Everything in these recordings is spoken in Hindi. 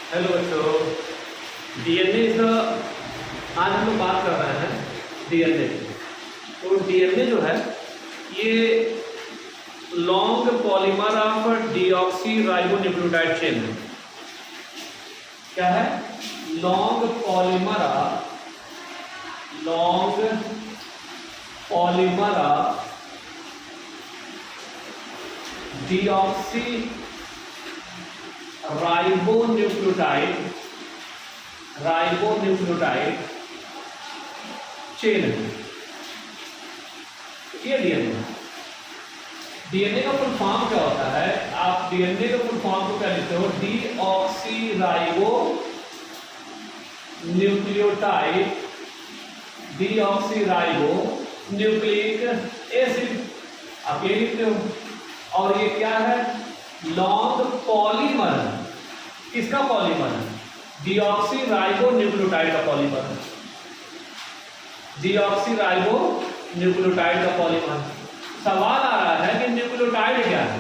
हेलो बच्चों, डीएनए आज हम लोग बात कर रहे हैं डीएनए की। तो डीएनए जो है ये long polymer of deoxy ribonucleotide chain है। क्या है? Long polymer of deoxy ribonucleotide chain है। ये डीएनए का फुल फॉर्म क्या होता है? आप डीएनए का फुल फॉर्म को क्या लिखते हो? डीऑक्सी राइबो न्यूक्लिक एसिड, आप ये लिखते हो। और ये क्या है? Long polymer. किसका पॉलीमर है? डीऑक्सी राइबो न्यूक्लियोटाइड का पॉलीमर है। डीऑक्सी राइबो न्यूक्लियोटाइड का पॉलीमर। सवाल आ रहा है कि न्यूक्लियोटाइड क्या है?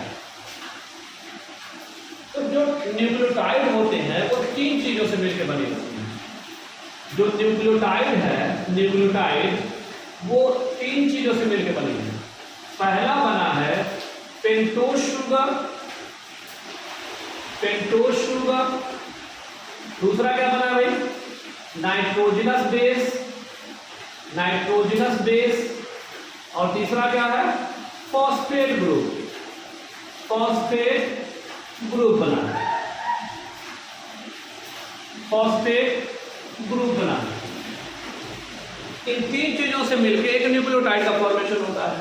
तो जो न्यूक्लियोटाइड होते हैं वो तीन चीजों से मिलकर बने होते हैं। जो न्यूक्लियोटाइड वो तीन चीजों से मिलकर बने हैं। पहला बना है पेंटोज शुगर। दूसरा क्या बना भाई? Nitrogenous base. और तीसरा क्या है? फॉस्फेट ग्रुप बना। इन तीन चीजों से मिलकर एक न्यूक्लियोटाइड का फॉर्मेशन होता है।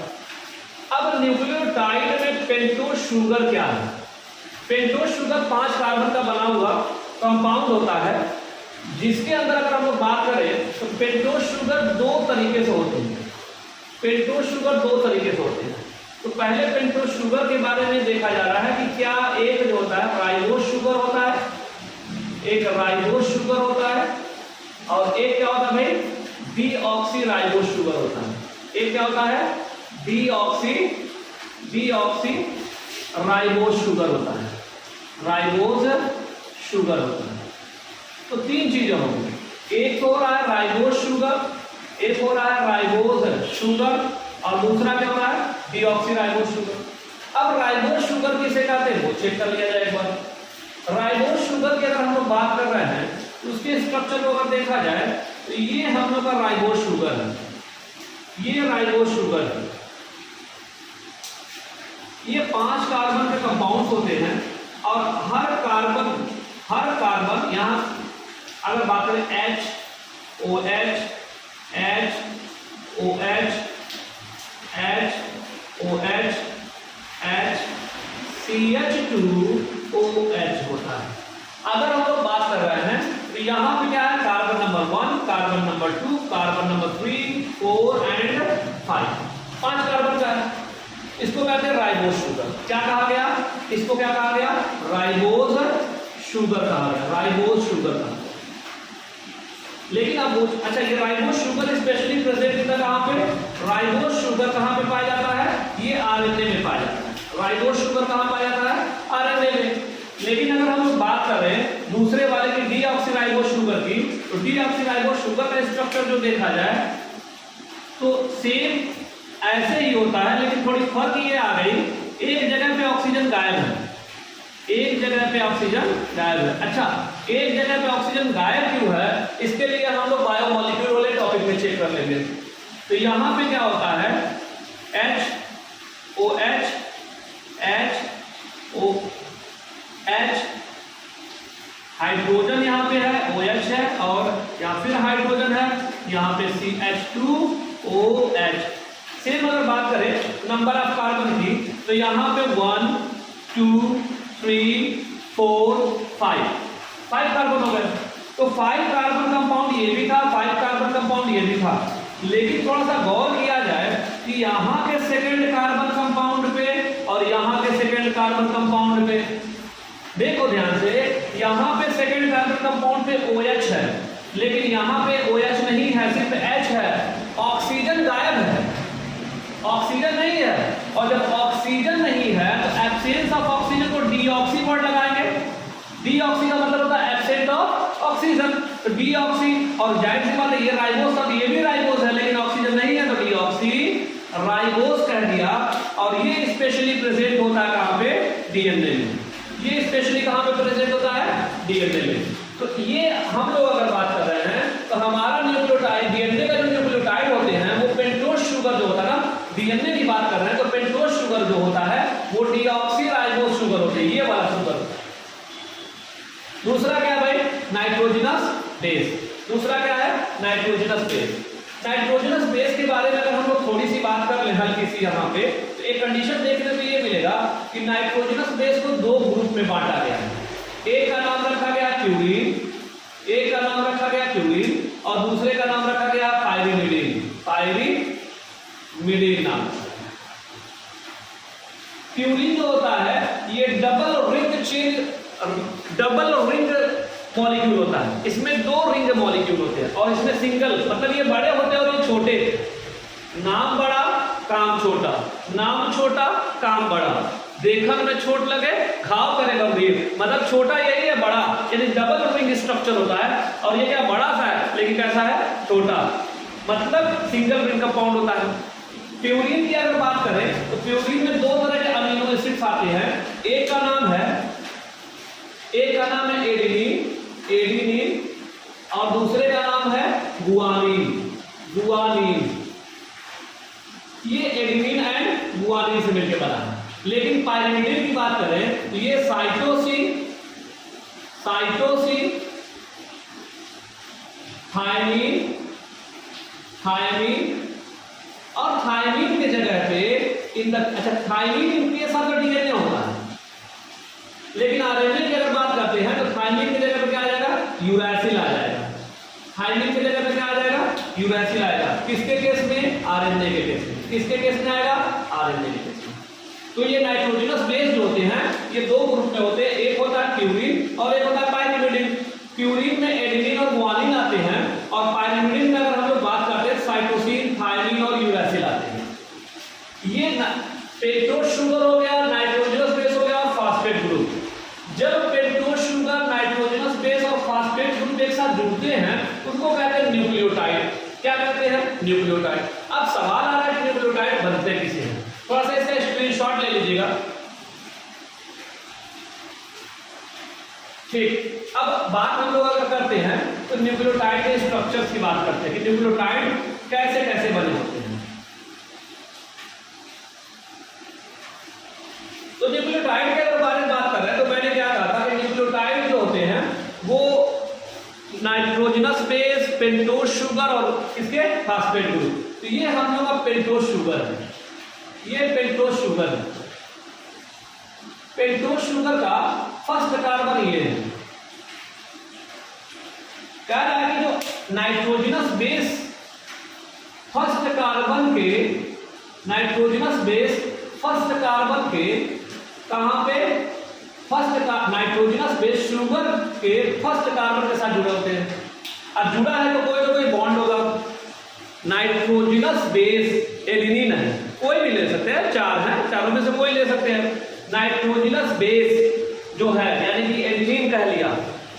अब न्यूक्लियोटाइड में पेंटोज शुगर क्या है? पेंटोज शुगर 5 कार्बन का बना हुआ कंपाउंड होता है, जिसके अंदर अगर हम लोग बात करें तो पेंटोज शुगर दो तरीके से होते हैं। तो पहले पेंटोज शुगर के बारे में देखा जा रहा है कि क्या एक जो होता है राइबोज शुगर होता है, एक राइबोज शुगर होता है, और एक क्या होता है भाई? डीऑक्सी राइबोज शुगर होता है। एक क्या होता है? डीऑक्सी राइबोज शुगर होता है। तो तीन चीजें होंगी। एक हो रहा है राइबोज शुगर, और दूसरा क्या हो रहा है? Deoxy ribose sugar. अब राइबोज शुगर किसे कहते हैं वो चेक कर लिया जाए एक बार। राइबोज शुगर की अगर हम लोग बात कर रहे हैं तो उसके स्ट्रक्चर को अगर देखा जाए तो ये हम लोग का राइबोज शुगर है। ये 5 कार्बन के कंपाउंड्स होते हैं, और हर कार्बन यहाँ अगर बात करें OH, CH2OH होता है। अगर हम लोग बात कर रहे हैं तो यहाँ पे क्या है? Carbon number 1, carbon number 2, carbon number 3, 4 and 5। 5 carbon का है। इसको कहते हैं राइबोज शुगर। क्या कहा गया? इसको क्या कहा गया? राइबोज शुगर कहा गया। लेकिन अब अच्छा, ये राइबोज शुगर स्पेशली प्रेजेंट होता है कहां पे? राइबोज शुगर कहां पे पाया जाता है? ये आरएनए में पाया जाता है। राइबोज शुगर कहां पाया जाता है? आरएनए में। लेकिन अगर हम लोग बात करें दूसरे वाले की डीऑक्सीराइबोज शुगर की, तो डीऑक्सीराइबोज शुगर का स्ट्रक्चर जो देखा जाए तो सेम ऐसे ही होता है, लेकिन थोड़ी फर्क ये आ गई, एक जगह पे ऑक्सीजन गायब है। अच्छा, एक जगह पे ऑक्सीजन गायब क्यों है? इसके लिए हम लोग बायोमोलिक्यूल वाले टॉपिक में चेक कर लेंगे। तो यहाँ पे क्या होता है? OH, हाइड्रोजन यहाँ पे है, OH है, और यहाँ फिर हाइड्रोजन है, यहाँ पे CH2OH। सेम अगर बात करें नंबर ऑफ कार्बन की, तो यहाँ पे 1, 2, 3, 4, 5 कार्बन हो गए। तो 5 कार्बन कंपाउंड ये भी था, 5 कार्बन कंपाउंड ये भी था। लेकिन थोड़ा सा गौर किया जाए कि यहाँ के सेकेंड कार्बन कंपाउंड पे और यहाँ के सेकेंड कार्बन कंपाउंड पे देखो ध्यान से, यहाँ पे सेकेंड कार्बन कंपाउंड पे OH है, लेकिन यहाँ पे OH नहीं है, सिर्फ H है। ऑक्सीजन गायब है, ऑक्सीजन नहीं है। और जब ऑक्सीजन नहीं है तो एब्सेंस ऑफ ऑक्सीजन को डीऑक्सी वर्ड लगाएंगे। डीऑक्सी का मतलब होता है एब्सेंट ऑक्सीजन, तो डीऑक्सी, और जाहिर सी बात है ये राइबोस था, तो ये भी राइबोस है लेकिन ऑक्सीजन नहीं है, तो डीऑक्सी राइबोस कह दिया। और ये स्पेशली प्रेजेंट होता है कहां पे? डीएनए में। ये स्पेशली कहां पे प्रेजेंट होता है? डीएनए में। तो ये हम लोग अगर बात कर रहे हैं तो हमारा न्यूक्लियोटाइड, डीएनए का जो न्यूक्लियोटाइड होते हैं वो पेंटोज शुगर जो होता है ना, डीएनए की बात कर रहे हैं तो पेंटोज शुगर जो होता है वो डीऑक्सी राइबोस शुगर होते हैं, ये वाला शुगर होता है। दूसरा क्या है भाई? Nitrogenous base. दूसरा क्या है? Nitrogenous base. नाइट्रोजनस बेस के बारे में अगर हम लोग थोड़ी सी बात कर ले हल्की सी यहाँ पे, तो एक कंडीशन देखने को ये मिलेगा कि नाइट्रोजनस बेस को दो ग्रुप में बांटा गया है। एक का नाम रखा गया प्यूरिन, एक का नाम रखा गया प्यूरिन, और दूसरे का नाम रखा गया पायरिमिडिन। पायरिमिडिन नाम। प्यूरिन जो होता है ये डबल रिंग मॉलिक्यूल होता है, इसमें दो रिंग मॉलिक्यूल होते हैं, और इसमें सिंगल, मतलब ये बड़े होते हैं और ये छोटे। नाम बड़ा काम छोटा, नाम छोटा काम बड़ा, देखने में छोट लगे घाव करे गंभीर, मतलब छोटा यही है बड़ा, यानी डबल रिंग स्ट्रक्चर होता है। और ये क्या बड़ा सा है लेकिन कैसा है? छोटा, मतलब सिंगल रिंग कंपाउंड होता है। प्यूरिन की अगर बात करें तो प्यूरिन में दो तरह के अमीनो एसिड्स आते हैं। एक का नाम है एडेनिन, और दूसरे का नाम है गुआनिन। ये एडेनिन एंड गुआनिन से मिलकर बना है। लेकिन पायरिमिडिन की बात करें तो ये साइटोसिन, थायमीन, और थायमीन के जगह पे थायमीन इनके साथ तो डीएनए होता है, लेकिन आरएनए की अगर बात करते हैं तो थायमीन की जगह पे क्या आ जाएगा? यूरैसिल आ जाएगा। थायमीन की जगह पे क्या आ जाएगा? यूरैसिल आएगा। किसके केस में? आरएनए के केस में। किसके केस में आएगा? आरएनए के केस में। तो ये नाइट्रोजनस बेस जो होते हैं ये दो ग्रुप में होते हैं, एक होता है प्यूरिन और एक होता है पायरिमिडिन। प्यूरिन में एडेनिन और गुआनिन आते हैं, और पायरिमिडिन में अगर हम लोग बात करते हैं साइटोसिन, थायमीन और यूरैसिल आते हैं। ये पेंटोज शुगर हो गया, नाइट्रोजनस बेस हो गया, और फास्फेट ग्रुप। जब पेंटोज शुगर, नाइट्रोजनस बेस और फास्फेट ग्रुप एक साथ जुड़ते हैं उनको कहते हैं न्यूक्लियोटाइड। क्या कहते हैं? न्यूक्लियोटाइड। अब सवाल आ रहा है कि न्यूक्लियोटाइड बनते किसे हैं? थोड़ा सा इसका स्क्रीनशॉट ले लीजिएगा। ठीक, अब बात हम लोग अगर करते हैं तो न्यूक्लियोटाइड के स्ट्रक्चर्स की बात करते हैं कि न्यूक्लियोटाइड कैसे कैसे बने होते हैं। तो न्यूक्लियोटाइड के अगर बारे में बात कर रहे हैं तो मैंने क्या कहा था कि न्यूक्लियोटाइड जो होते हैं वो नाइट्रोजनस बेस, पेंटोज शुगर और इसके फास्फेट ग्रुप। तो ये हम लोग का पेंटोज शुगर है, ये पेंटोज शुगर है। पेंटोज शुगर का फर्स्ट कार्बन ये है। कह रहा है कि जो नाइट्रोजनस बेस फर्स्ट कार्बन के, नाइट्रोजनस बेस फर्स्ट कार्बन के कहां पे? नाइट्रोजनस बेस शुगर के फर्स्ट कार्बन के साथ जुड़े होते हैं। अब जुड़ा है तो कोई बॉन्ड होगा। नाइट्रोजनस बेस एडेनिन है, कोई भी ले सकते हैं, चार है, चारों में से कोई ले सकते हैं। नाइट्रोजनस बेस जो है यानी कि एडेनिन कह लिया,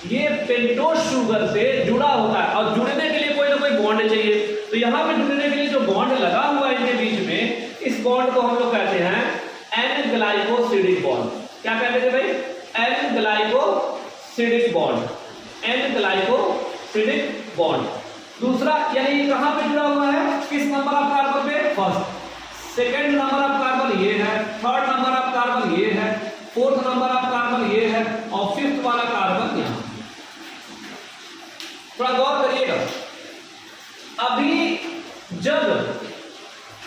ये पेंटोज शुगर से जुड़ा होता है, और जुड़ने के लिए कोई ना कोई बॉन्ड चाहिए। तो यहाँ पे जुड़ने के लिए जो बॉन्ड लगा हुआ है इनके बीच में, इस बॉन्ड को हम लोग कहते हैं एन ग्लाइकोसिडिक बॉन्ड। क्या कहते थे भाई? N glycosidic bond, N glycosidic bond. दूसरा यानी कहां पे जुड़ा हुआ है? किस नंबर ऑफ कार्बन पे? First. Second number of carbon ये है, थर्ड नंबर ऑफ कार्बन ये है, फोर्थ नंबर ऑफ कार्बन ये है, और फिफ्थ वाला कार्बन यहां। थोड़ा गौर करिएगा। अभी जब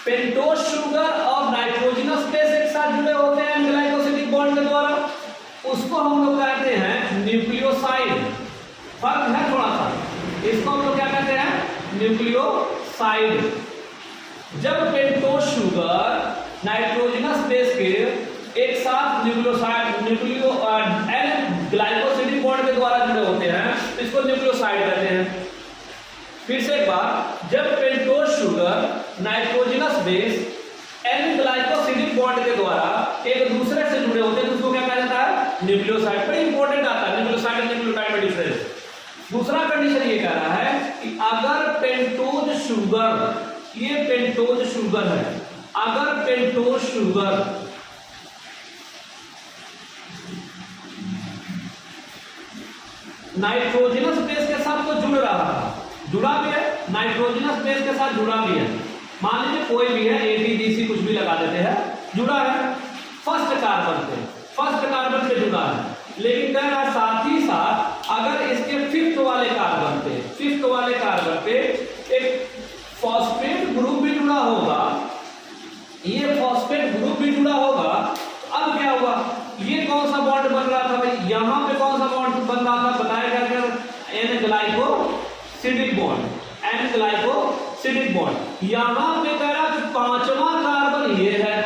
पेंटोज शुगर और नाइट्रोजनस बेस एक साथ जुड़े होते हैं ग्लाइकोसिडिक बॉन्ड के द्वारा, उसको हम लोग कहते हैं न्यूक्लियोसाइड। फर्क है थोड़ा सा, इसको हम लोग क्या कहते हैं? न्यूक्लियोसाइड। जब पेंटोज शुगर नाइट्रोजनस बेस के एक साथ एन ग्लाइकोसिडिक बॉन्ड के द्वारा जुड़े होते हैं, इसको न्यूक्लियोसाइड कहते हैं। फिर से एक बार, जब pentose sugar nitrogenous base N glycosidic bond के द्वारा एक दूसरे से जुड़े होते हैं तो उसको क्या कहा जाता है? न्यूक्लियोसाइड। बड़ी इंपॉर्टेंट आता है न्यूक्लियोसाइड और न्यूक्लियोटाइड में डिफरेंस। अगर पेंटोज शुगर, ये पेंटोज शुगर है, अगर पेंटोज शुगर नाइट्रोजनस बेस के साथ तो जुड़ रहा है, जुड़ा भी है, नाइट्रोजनस बेस के साथ जुड़ा भी है, मान लीजिए कोई भी है, ATGC कुछ भी लगा देते हैं, जुड़ा है फर्स्ट कार्बन पे जुड़ा है, लेकिन कह रहा है साथ ही साथ अगर इसके फिफ्थ वाले कार्बन पे एक फॉस्फेट ग्रुप भी जुड़ा होगा, ये फॉस्फेट ग्रुप भी जुड़ा होगा, अब क्या हुआ, ये कौन सा बॉन्ड बन रहा था भाई, यहां पे कौन सा बॉन्ड बन रहा था, बताया गया N glycosidic bond, N glycosidic bond. यहां पे कह रहा कि पांचवा कार्बन ये है,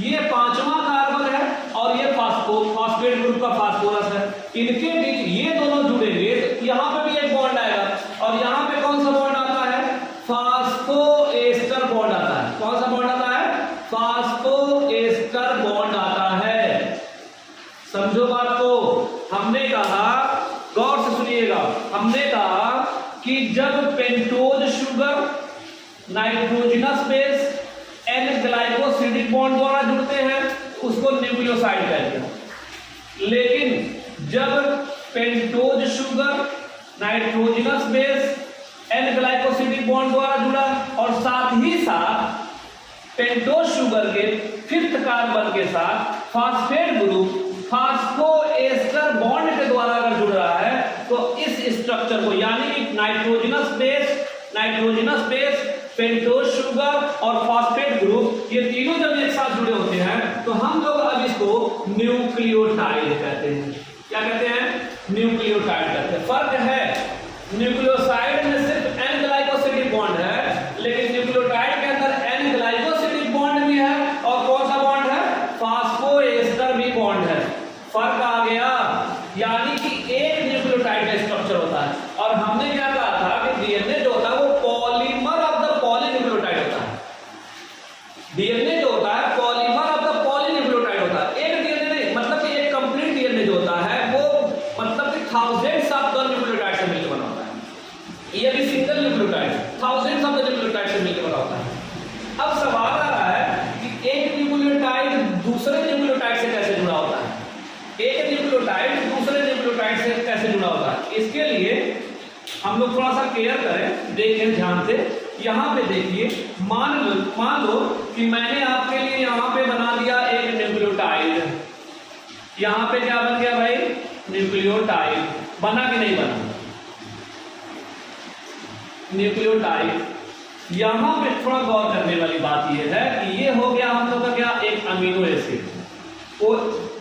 ये पांचवा कार्बन है और ये फॉस्फेट ग्रुप का फास्फोरस है, इनके बीच ये दोनों जुड़ेंगे तो यहां पे भी एक बॉन्ड आएगा और यहां पे कौन सा बॉन्ड आता है, फास्फोएस्टर बॉन्ड आता है, कौन सा बॉन्ड आता है, फास्फोएस्टर बॉन्ड आता है। समझो बात को, हमने कहा, गौर से सुनिएगा, हमने कहा कि जब pentose sugar nitrogenous base N glycosidic bond द्वारा जुड़ते हैं उसको न्यूक्लियोसाइड कहते हैं, लेकिन जब pentose sugar nitrogenous base N glycosidic bond द्वारा जुड़ा और साथ ही साथ पेंटोज शुगर के फिफ्थ कार्बन के साथ फॉस्फेट ग्रुप फास्फोएस्टर बॉन्ड के द्वारा अगर जुड़ रहा है तो इस स्ट्रक्चर को, यानी कि नाइट्रोजनस बेस पेंटोज शुगर और फॉस्फेट ग्रुप, ये तीनों जब एक साथ जुड़े होते हैं तो हम लोग अब इसको न्यूक्लियोटाइड कहते हैं। क्या कहते हैं, न्यूक्लियोटाइड कहते हैं। फर्क है, न्यूक्लियोसाइड में सिर्फ N ग्लाइकोसिडिक बॉन्ड है, लेकिन न्यूक्लियोटाइड के अंदर N ग्लाइकोसिडिक बॉन्ड भी है और कौन सा बॉन्ड है, फास्फोएस्टर भी बॉन्ड है। फर्क आ गया, यानी कि एक न्यूक्लियोटाइड का स्ट्रक्चर होता है और हमने क्या कहा था कि डीएनए जो होता है वो पॉलीमर ऑफ द पॉलीन्यूक्लियोटाइड होता है, डीएनए जो होता है पॉलीमर ऑफ द पॉलीन्यूक्लियोटाइड होता है। एक डीएनए नहीं, मतलब कि एक कंप्लीट डीएनए जो होता है वो मतलब कि थाउजेंड्स ऑफ द न्यूक्लियोटाइड से मिलकर बना होता है, ये भी single nucleotide thousands of the nucleotide से मिलकर बना होता है। अब सवाल आ रहा है कि एक न्यूक्लियोटाइड दूसरे न्यूक्लियोटाइड से कैसे जुड़ा होता है, एक न्यूक्लियोटाइड दूसरे न्यूक्लियोटाइड से कैसे जुड़ा होता है। इसके लिए हम लोग थोड़ा सा केयर करें, देखें ध्यान से। यहाँ पे देखिए, मान लो कि मैंने आपके लिए यहाँ पे बना दिया एक न्यूक्लियोटाइड, यहाँ पे क्या बन गया भाई, न्यूक्लियोटाइड बना कि नहीं बना, न्यूक्लियोटाइड। यहाँ पे थोड़ा गौर करने वाली बात यह है कि ये हो गया हम लोग का क्या, एक अमीनो एसिड,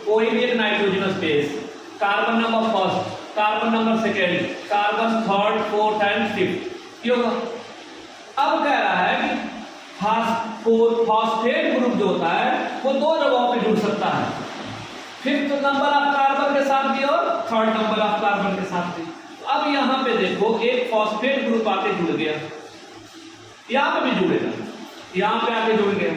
कोई भी एक nitrogenous base, carbon number first, carbon number second, carbon third, fourth and fifth, ये होगा। अब कह रहा है कि फॉस्फेट ग्रुप जो होता है वो दो जगहों पे जुड़ सकता है, फिफ्थ नंबर ऑफ कार्बन के साथ भी और थर्ड नंबर ऑफ कार्बन के साथ भी। अब यहाँ पे देखो, एक फॉस्फेट ग्रुप आके जुड़ गया, यहाँ पे भी जुड़ेगा, यहाँ पे आके जुड़ गया।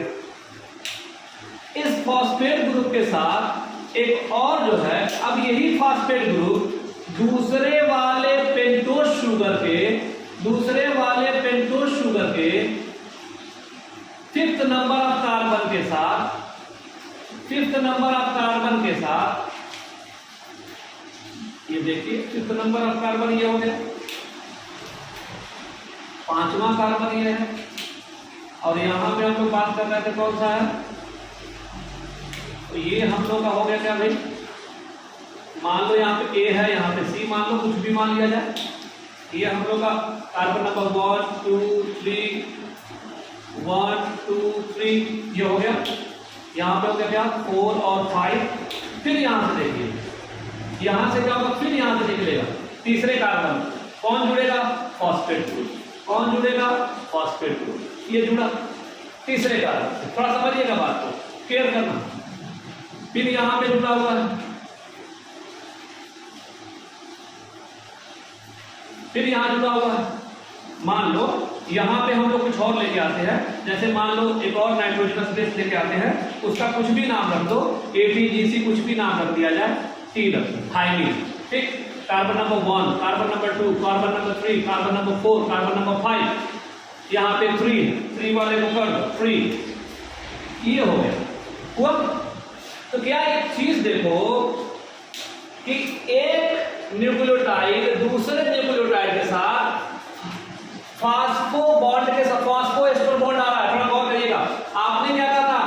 इस फॉस्फेट ग्रुप के साथ एक और जो है, अब यही फॉस्फेट ग्रुप दूसरे वाले पेंटोज शुगर के फिफ्थ नंबर ऑफ कार्बन के साथ, ये देखिए फिफ्थ नंबर ऑफ कार्बन ये हो गया, पांचवा कार्बन ये है, और यहां पे हम लोग बात कर रहे थे कौन सा है, तो ये हम लोग का हो गया क्या भाई, मान लो यहाँ पे A है, यहाँ पे C मान लो, कुछ भी मान लिया जाए। ये हम लोग का कार्बन नंबर 1 2 3 ये हो गया। यहाँ पे हो गया क्या 4 और 5। फिर यहाँ से देखिए, यहाँ से क्या होगा, फिर यहाँ से निकलेगा तीसरे कार्बन, कौन जुड़ेगा, फॉस्फेट ग्रुप। कौन जुड़ेगा, फॉस्फेट ग्रुप। ये जुड़ा तीसरे कार्बन। थोड़ा समझिएगा बात को, केयर करना। फिर यहाँ पे जुड़ा हुआ है, फिर यहाँ जुड़ा हुआ है। मान लो यहाँ पे हम लोग कुछ और लेके आते हैं, जैसे मान लो एक और नाइट्रोजनस बेस लेके आते हैं, उसका कुछ भी नाम रख दो, ATGC कुछ भी नाम रख दिया जाए, T रख दो, थाइमीन। ठीक, carbon number 1, carbon number 2, carbon number 3, carbon number 4, carbon number 5, यहाँ पे 3 वाले को कर दो 3, ये हो गया हुआ। तो क्या एक चीज देखो कि एक न्यूक्लियोटाइड दूसरे न्यूक्लियोटाइड के साथ फास्फो बॉन्ड के साथ फास्फो एस्टर बॉन्ड आ रहा है, थोड़ा गौर करिएगा। आपने क्या कहा था,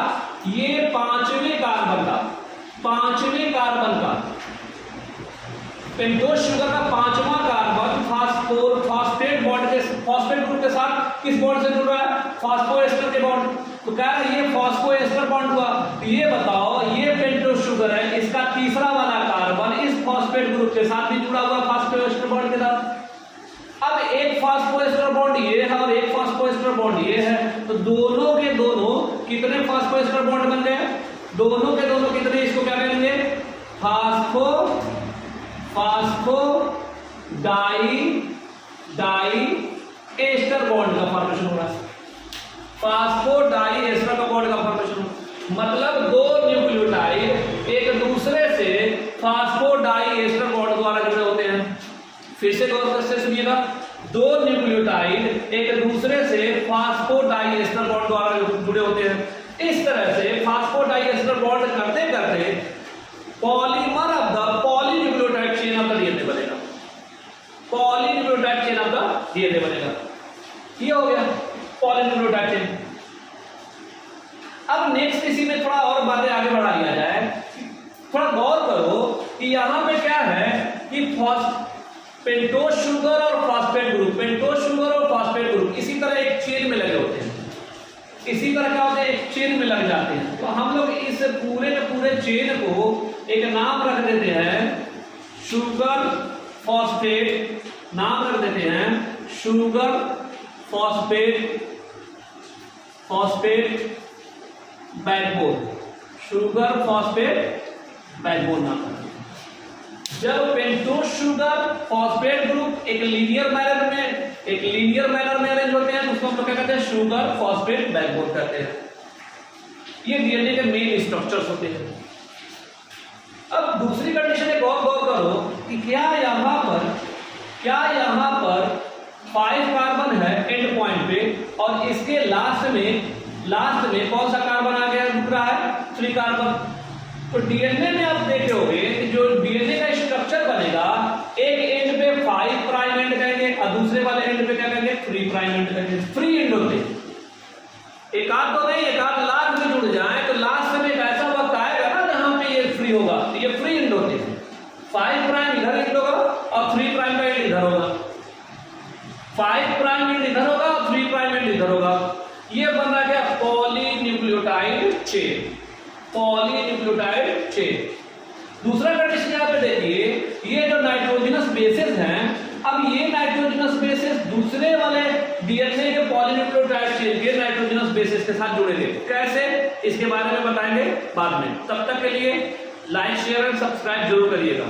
ये पांचवें कार्बन का पेंटोज शुगर का पांचवा कार्बन फॉस्फेट बॉन्ड के फॉस्फेट ग्रुप के साथ किस बॉन्ड से जुड़ रहा है, फास्फो एस्टर के बॉन्ड। तो कह रहा है ये फास्फो एस्टर बॉन्ड हुआ। तो ये बताओ, ये पेंटोज शुगर है, इसका तीसरा वाला कार्बन इस फॉस्फेट ग्रुप के साथ भी जुड़ा हुआ फास्फो एस्टर बॉन्ड के साथ। अब एक फास्फोएस्टर बॉन्ड ये है और एक फास्फोएस्टर बॉन्ड ये है, तो दोनों के दोनों कितने फास्फोएस्टर बॉन्ड बन गए, दोनों के दोनों कितने, इसको क्या कहेंगे, फास्फो डाई एस्टर बॉन्ड का फॉर्मेशन हो रहा है, फास्फो डाई एस्टर का बॉन्ड का फॉर्मेशन। मतलब दो न्यूक्लियोटाइड एक दूसरे से फास्फो डाई एस्टर बॉन्ड द्वारा जुड़े होते हैं। फिर से गौर से सुनिएगा, दो न्यूक्लियोटाइड एक दूसरे से फास्फो डाई एस्टर बॉन्ड द्वारा जुड़े होते हैं। इस तरह से फास्फो डाई एस्टर बॉन्ड करते करते polymer of the polynucleotide chain of the DNA बनेगा, polynucleotide chain of the DNA बनेगा। ये हो गया पॉलीन्यूक्लियोटाइड चेन। अब नेक्स्ट इसी में थोड़ा और बातें आगे बढ़ा लिया जाए। थोड़ा गौर करो कि यहां पे क्या है कि पेंटोज शुगर और फॉस्फेट ग्रुप, पेंटोज शुगर और फॉस्फेट ग्रुप इसी तरह एक चेन में लगे होते हैं, इसी तरह क्या होता है, एक चेन में लग जाते हैं। तो हम लोग इस पूरे के पूरे चेन को एक नाम रख देते हैं शुगर फॉस्फेट, नाम रख देते हैं sugar phosphate backbone, sugar phosphate backbone नाम रखते हैं। जब पेंटोज शुगर फॉस्फेट ग्रुप एक लीनियर मैनर में अरेंज होते हैं तो उसको हम लोग क्या कहते हैं, शुगर फॉस्फेट बैकबोन कहते हैं। ये डीएनए के मेन स्ट्रक्चर्स होते हैं। अब दूसरी कंडीशन एक और गौर करो कि क्या यहां पर 5 कार्बन है एंड पॉइंट पे और इसके लास्ट में कौन सा कार्बन आ गया, जुड़ रहा है 3 कार्बन। तो डीएनए में आप देखे होंगे कि जो डीएनए का स्ट्रक्चर बनेगा, एक एंड पे 5 प्राइम एंड कहेंगे और दूसरे वाले एंड पे क्या कहेंगे, 3 प्राइम एंड कहेंगे। फ्री एंड होते हैं, एक आध तो नहीं, एक आध लास्ट में जुड़ जाए तो लास्ट में एक ऐसा वक्त आएगा ना जहां पे ये फ्री होगा, तो ये फ्री एंड होते हैं। 5 प्राइम इधर एंड होगा और 3 प्राइम का एंड इधर होगा, 5 प्राइम एंड इधर होगा और 3 प्राइम एंड इधर होगा। ये बन रहा क्या, पॉलीन्यूक्लियोटाइड चेन, पॉलीन्यूक्लियोटाइड चेन। दूसरा कंडीशन यहां पे देखिए, ये जो नाइट्रोजनस बेसेस हैं, अब ये नाइट्रोजनस बेसेस दूसरे वाले डीएनए के पॉलीन्यूक्लियोटाइड चेन के नाइट्रोजनस बेसेस के साथ जुड़ेंगे। कैसे, इसके बारे में बताएंगे बाद में। तब तक के लिए लाइक शेयर एंड सब्सक्राइब जरूर करिएगा।